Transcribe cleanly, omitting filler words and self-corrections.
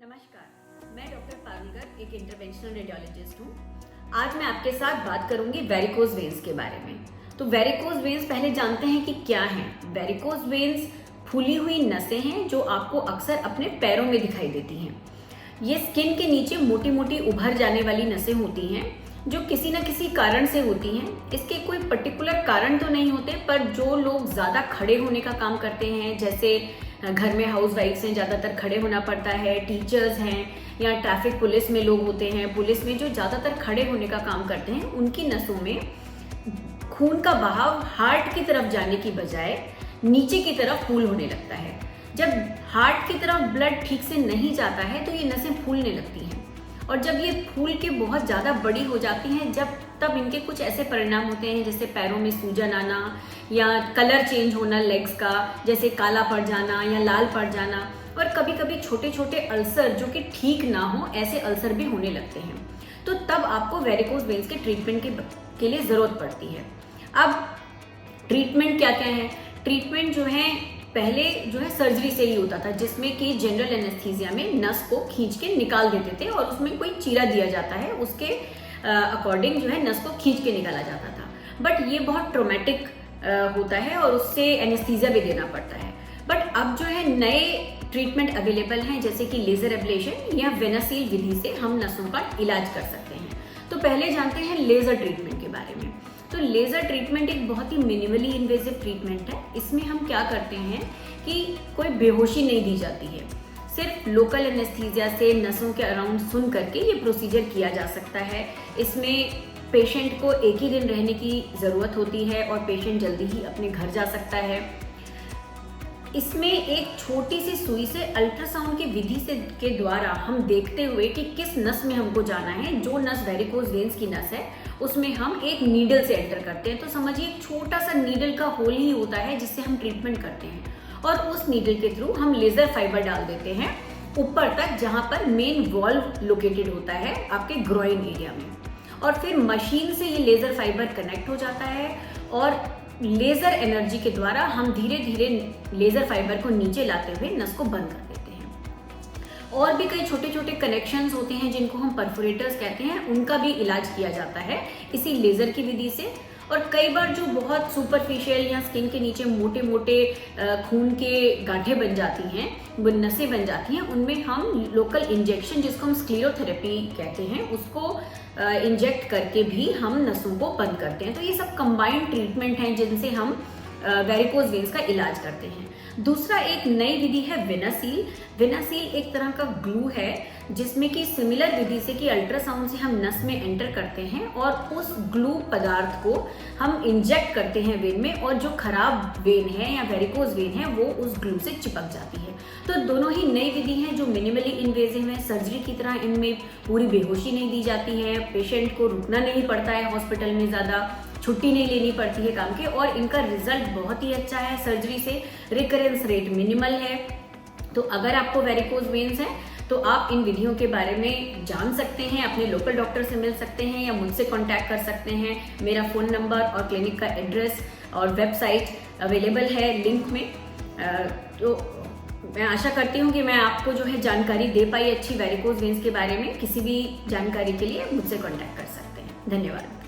नमस्कार, मैं डॉक्टर पारुलकर एक इंटरवेंशनल रेडियोलॉजिस्ट हूँ। आज मैं आपके साथ बात करूंगी वेरिकोज वेन्स के बारे में। तो वेरिकोज वेन्स पहले जानते हैं कि क्या हैं। वेरिकोज वेन्स फूली हुई नसें हैं जो आपको अक्सर अपने पैरों में दिखाई देती हैं। ये स्किन के नीचे मोटी मोटी उभर जाने वाली नसें होती हैं जो किसी न किसी कारण से होती हैं। इसके कोई पर्टिकुलर कारण तो नहीं होते, पर जो लोग ज़्यादा खड़े होने का काम करते हैं, जैसे घर में हाउस वाइफ्स हैं, ज़्यादातर खड़े होना पड़ता है, टीचर्स हैं या ट्रैफिक पुलिस में लोग होते हैं, पुलिस में जो ज़्यादातर खड़े होने का काम करते हैं, उनकी नसों में खून का बहाव हार्ट की तरफ जाने की बजाय नीचे की तरफ फूल होने लगता है। जब हार्ट की तरफ ब्लड ठीक से नहीं जाता है तो ये नसें फूलने लगती हैं, और जब ये फूल के बहुत ज़्यादा बड़ी हो जाती हैं तब इनके कुछ ऐसे परिणाम होते हैं, जैसे पैरों में सूजन आना या कलर चेंज होना लेग्स का, जैसे काला पड़ जाना या लाल पड़ जाना, और कभी कभी छोटे छोटे अल्सर जो कि ठीक ना हो, ऐसे अल्सर भी होने लगते हैं। तो तब आपको वेरिकोज वेन्स के ट्रीटमेंट के लिए ज़रूरत पड़ती है। अब ट्रीटमेंट क्या क्या है? ट्रीटमेंट जो है पहले जो है सर्जरी से ही होता था, जिसमें कि जनरल एनेस्थीसिया में नस को खींच के निकाल देते थे और उसमें कोई चीरा दिया जाता है, उसके अकॉर्डिंग जो है नस को खींच के निकाला जाता था। बट ये बहुत ट्रोमेटिक होता है और उससे एनेस्थीसिया भी देना पड़ता है। बट अब जो है नए ट्रीटमेंट अवेलेबल हैं, जैसे कि लेजर एब्लेशन या वेनासील विधि से हम नसों का इलाज कर सकते हैं। तो पहले जानते हैं लेजर ट्रीटमेंट के बारे में। तो लेज़र ट्रीटमेंट एक बहुत ही मिनिमली इन्वेजिव ट्रीटमेंट है। इसमें हम क्या करते हैं कि कोई बेहोशी नहीं दी जाती है, सिर्फ लोकल एनेस्थीसिया से नसों के अराउंड सुन करके ये प्रोसीजर किया जा सकता है। इसमें पेशेंट को एक ही दिन रहने की ज़रूरत होती है और पेशेंट जल्दी ही अपने घर जा सकता है। इसमें एक छोटी सी सुई से अल्ट्रासाउंड की विधि से के द्वारा हम देखते हुए कि किस नस में हमको जाना है, जो नस वेरिकोज वेन्स की नस है उसमें हम एक नीडल से एंटर करते हैं। तो समझिए एक छोटा सा नीडल का होल ही होता है जिससे हम ट्रीटमेंट करते हैं, और उस नीडल के थ्रू हम लेजर फाइबर डाल देते हैं ऊपर तक, जहाँ पर मेन वॉल्व लोकेटेड होता है आपके ग्रोइन एरिया में, और फिर मशीन से ये लेजर फाइबर कनेक्ट हो जाता है और लेजर एनर्जी के द्वारा हम धीरे धीरे लेजर फाइबर को नीचे लाते हुए नस को बंद कर देते हैं। और भी कई छोटे छोटे कनेक्शंस होते हैं जिनको हम परफोरेटर्स कहते हैं, उनका भी इलाज किया जाता है इसी लेजर की विधि से। और कई बार जो बहुत सुपरफिशियल या स्किन के नीचे मोटे मोटे खून के गांठें बन जाती हैं, वो नसें बन जाती हैं, उनमें हम लोकल इंजेक्शन, जिसको हम स्क्लेरोथेरेपी कहते हैं, उसको इंजेक्ट करके भी हम नसों को बंद करते हैं। तो ये सब कंबाइंड ट्रीटमेंट हैं जिनसे हम वेरिकोज वेन्स का इलाज करते हैं। दूसरा एक नई विधि है वेनासील। वेनासील एक तरह का ग्लू है जिसमें कि सिमिलर विधि से कि अल्ट्रासाउंड से हम नस में एंटर करते हैं और उस ग्लू पदार्थ को हम इंजेक्ट करते हैं वेन में, और जो खराब वेन है या वेरिकोज वेन है वो उस ग्लू से चिपक जाती है। तो दोनों ही नई विधि हैं जो मिनिमली इन्वेजिव है। सर्जरी की तरह इनमें पूरी बेहोशी नहीं दी जाती है, पेशेंट को रुकना नहीं पड़ता है हॉस्पिटल में, ज़्यादा छुट्टी नहीं लेनी पड़ती है काम के, और इनका रिजल्ट बहुत ही अच्छा है। सर्जरी से रिकरेंस रेट मिनिमल है। तो अगर आपको वेरिकोज वेन्स हैं तो आप इन विधियों के बारे में जान सकते हैं, अपने लोकल डॉक्टर से मिल सकते हैं या मुझसे कांटेक्ट कर सकते हैं। मेरा फ़ोन नंबर और क्लिनिक का एड्रेस और वेबसाइट अवेलेबल है लिंक में। तो मैं आशा करती हूँ कि मैं आपको जो है जानकारी दे पाई अच्छी वेरिकोज वेन्स के बारे में। किसी भी जानकारी के लिए मुझसे कांटेक्ट कर सकते हैं। धन्यवाद।